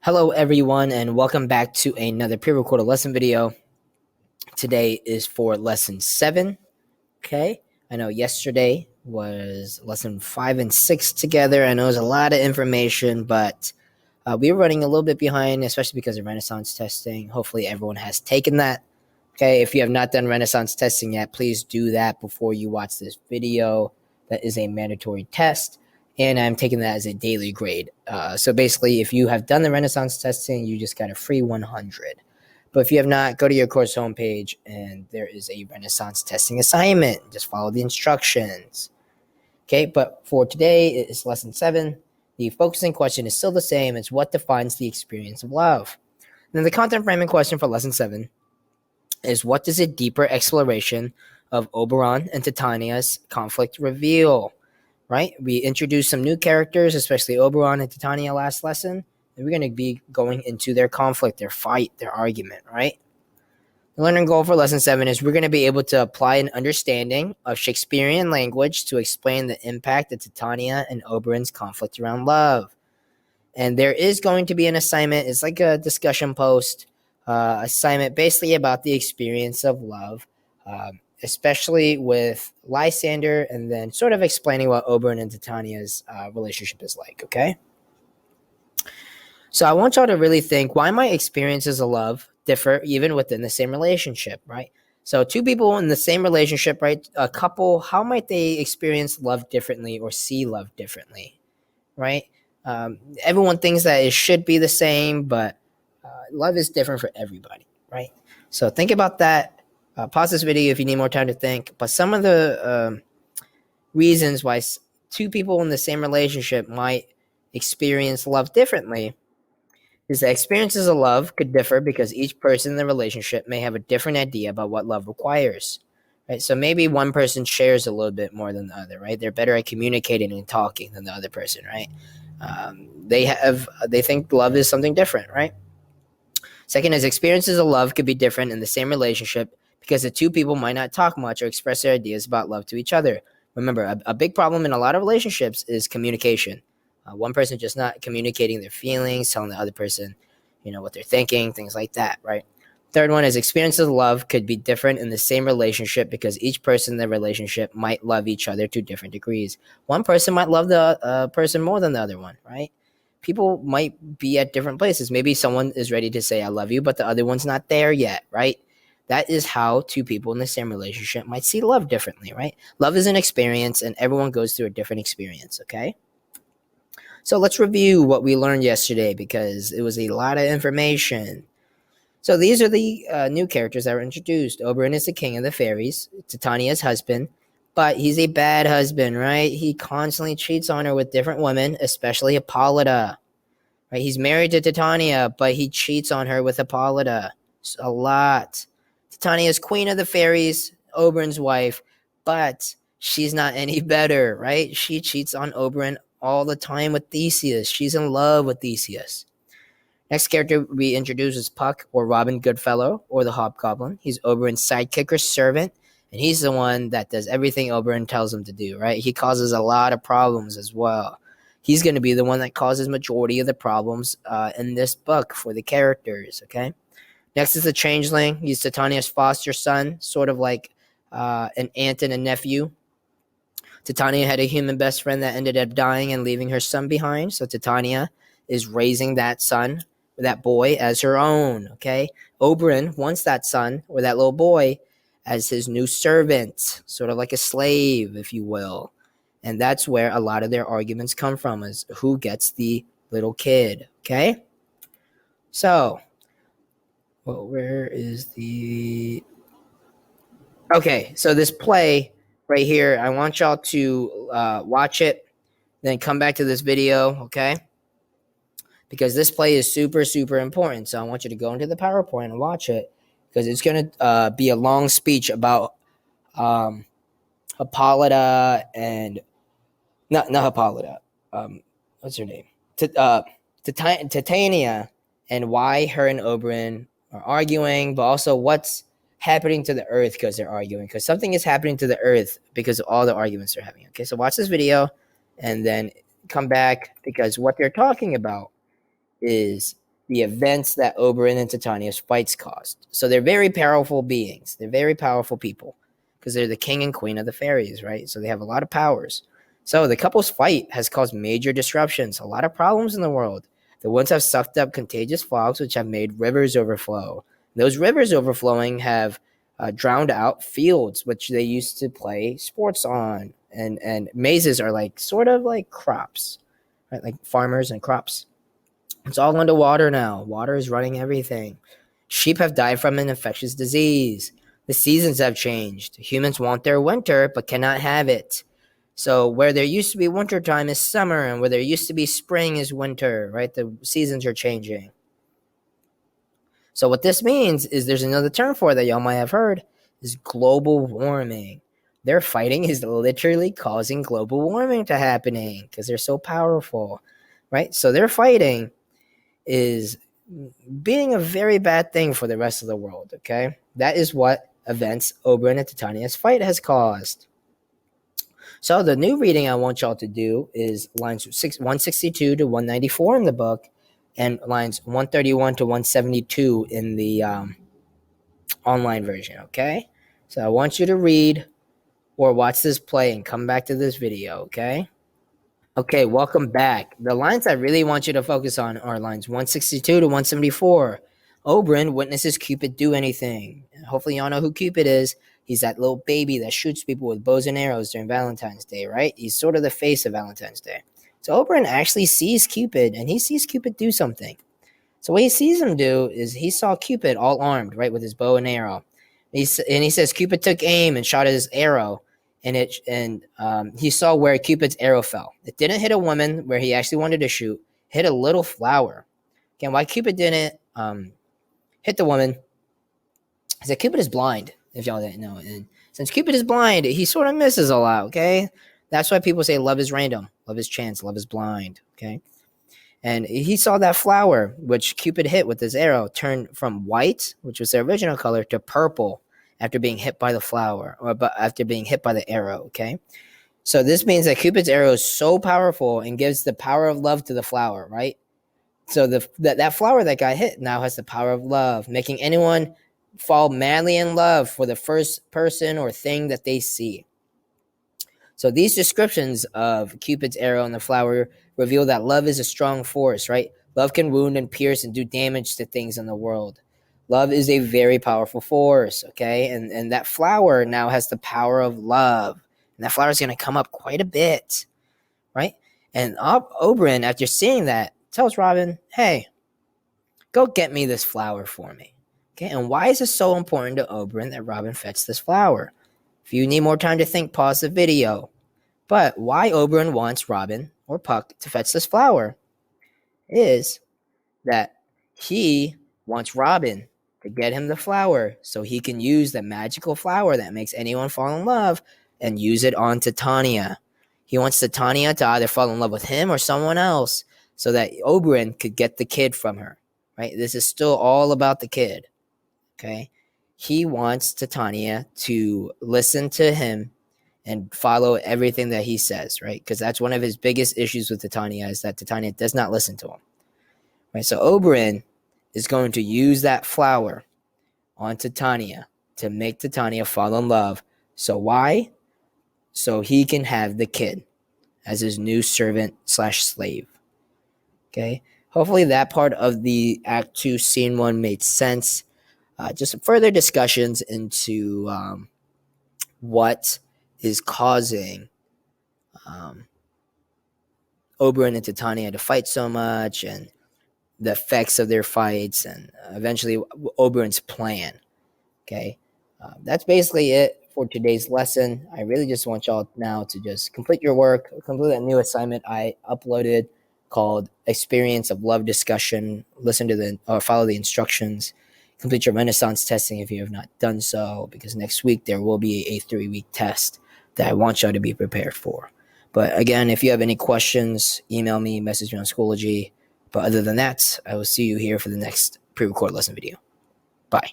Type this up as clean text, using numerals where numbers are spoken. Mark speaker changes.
Speaker 1: Hello everyone and welcome back to another pre-recorded lesson video. Today is for lesson 7. Okay, I know yesterday was lesson 5 and 6 together. I know it was a lot of information, but we were running a little bit behind, especially because of Renaissance testing. Hopefully everyone has taken that. Okay, if you have not done Renaissance testing yet, please do that before you watch this video. That is a mandatory test, and I'm taking that as a daily grade. So basically, if you have done the Renaissance testing, you just got a free 100. But if you have not, go to your course homepage, and there is a Renaissance testing assignment. Just follow the instructions. Okay, but for today, it's lesson 7. The focusing question is still the same. It's what defines the experience of love. And then the content framing question for lesson 7 is what does a deeper exploration of Oberon and Titania's conflict reveal? Right? We introduced some new characters, especially Oberon and Titania last lesson, and we're going to be going into their conflict, their fight, their argument, right? The learning goal for lesson 7 is we're going to be able to apply an understanding of Shakespearean language to explain the impact of Titania and Oberon's conflict around love. And there is going to be an assignment. It's like a discussion post assignment basically about the experience of love, especially with Lysander, and then sort of explaining what Oberon and Titania's relationship is like, okay? So I want y'all to really think, why might experiences of love differ even within the same relationship, right? So two people in the same relationship, right? A couple, how might they experience love differently or see love differently, right? Everyone thinks that it should be the same, but love is different for everybody, right? So think about that. Pause this video if you need more time to think. But some of the reasons why two people in the same relationship might experience love differently is that experiences of love could differ because each person in the relationship may have a different idea about what love requires, right? So maybe one person shares a little bit more than the other, right? They're better at communicating and talking than the other person, right? They think love is something different, right? Second is experiences of love could be different in the same relationship because the two people might not talk much or express their ideas about love to each other. Remember, a big problem in a lot of relationships is communication. One person just not communicating their feelings, telling the other person, what they're thinking, things like that, right? Third one is experiences of love could be different in the same relationship because each person in the relationship might love each other to different degrees. One person might love the person more than the other one, right? People might be at different places. Maybe someone is ready to say, I love you, but the other one's not there yet, right? That is how two people in the same relationship might see love differently, right? Love is an experience, and everyone goes through a different experience, okay? So let's review what we learned yesterday because it was a lot of information. So these are the new characters that were introduced. Oberon is the king of the fairies, Titania's husband, but he's a bad husband, right? He constantly cheats on her with different women, especially Hippolyta. Right? He's married to Titania, but he cheats on her with Hippolyta a lot. Titania is queen of the fairies, Oberon's wife, but she's not any better, right? She cheats on Oberon all the time with Theseus. She's in love with Theseus. Next character we introduce is Puck, or Robin Goodfellow, or the Hobgoblin. He's Oberon's sidekick or servant, and he's the one that does everything Oberon tells him to do, right? He causes a lot of problems as well. He's going to be the one that causes majority of the problems in this book for the characters, okay? Next is the Changeling. He's Titania's foster son, sort of like an aunt and a nephew. Titania had a human best friend that ended up dying and leaving her son behind, so Titania is raising that son, that boy, as her own, okay? Oberon wants that son, or that little boy, as his new servant, sort of like a slave, if you will. And that's where a lot of their arguments come from, is who gets the little kid, okay? So, well, where is the... Okay, so this play right here, I want y'all to watch it, then come back to this video, okay? Because this play is super, super important. So I want you to go into the PowerPoint and watch it, because it's going to be a long speech about Hippolyta and... Not Hippolyta. What's her name? Titania, and why her and Oberon are arguing, but also what's happening to the earth because they're arguing. Because something is happening to the earth because of all the arguments they're having. Okay, so watch this video, and then come back, because what they're talking about is the events that Oberyn and Titania's fights caused. So they're very powerful beings. They're very powerful people because they're the king and queen of the fairies, right? So they have a lot of powers. So the couple's fight has caused major disruptions, a lot of problems in the world. The winds have sucked up contagious fogs, which have made rivers overflow. Those rivers overflowing have drowned out fields, which they used to play sports on. And mazes are like sort of like crops, right? Like farmers and crops. It's all underwater now. Water is running everything. Sheep have died from an infectious disease. The seasons have changed. Humans want their winter, but cannot have it. So where there used to be winter time is summer, and where there used to be spring is winter, right? The seasons are changing. So what this means is there's another term for it that y'all might have heard, is global warming. Their fighting is literally causing global warming to happening because they're so powerful, right? So their fighting is being a very bad thing for the rest of the world, okay? That is what events Oberyn and Titania's fight has caused. So the new reading I want y'all to do is lines 162 to 194 in the book and lines 131 to 172 in the online version, okay? So I want you to read or watch this play and come back to this video, okay? Okay, welcome back. The lines I really want you to focus on are lines 162 to 174. Oberyn witnesses Cupid do anything. Hopefully y'all know who Cupid is. He's that little baby that shoots people with bows and arrows during Valentine's Day, right? He's sort of the face of Valentine's Day. So Oberyn actually sees Cupid, and he sees Cupid do something. So what he sees him do is he saw Cupid all armed, right, with his bow and arrow. He says Cupid took aim and shot his arrow, and he saw where Cupid's arrow fell. It didn't hit a woman where he actually wanted to shoot. It hit a little flower. Again, why Cupid didn't hit the woman is that Cupid is blind, if y'all didn't know. And since Cupid is blind, he sort of misses a lot, okay? That's why people say love is random, love is chance, love is blind, okay? And he saw that flower, which Cupid hit with his arrow, turn from white, which was the original color, to purple after being hit by the flower, or after being hit by the arrow, okay? So this means that Cupid's arrow is so powerful and gives the power of love to the flower, right? So that flower that got hit now has the power of love, making anyone fall madly in love for the first person or thing that they see. So these descriptions of Cupid's arrow and the flower reveal that love is a strong force, right? Love can wound and pierce and do damage to things in the world. Love is a very powerful force, okay? And that flower now has the power of love. And that flower is going to come up quite a bit, right? And Oberyn, after seeing that, tells Robin, hey, go get me this flower for me. Okay, and why is it so important to Oberyn that Robin fetch this flower? If you need more time to think, pause the video. But why Oberyn wants Robin or Puck to fetch this flower is that he wants Robin to get him the flower so he can use the magical flower that makes anyone fall in love and use it on Titania. He wants Titania to either fall in love with him or someone else so that Oberyn could get the kid from her, right? This is still all about the kid, okay? He wants Titania to listen to him and follow everything that he says, right? Because that's one of his biggest issues with Titania is that Titania does not listen to him, right? So Oberyn is going to use that flower on Titania to make Titania fall in love. So why? So he can have the kid as his new servant / slave. Okay. Hopefully that part of the Act 2, Scene 1 made sense. Just further discussions into what is causing Oberyn and Titania to fight so much and the effects of their fights and eventually Oberyn's plan. Okay. That's basically it for today's lesson. I really just want y'all now to just complete your work, complete that new assignment I uploaded called Experience of Love Discussion. Listen to follow the instructions. Complete your Renaissance testing if you have not done so, because next week there will be a 3-week test that I want y'all to be prepared for. But again, if you have any questions, email me, message me on Schoology. But other than that, I will see you here for the next pre-recorded lesson video. Bye.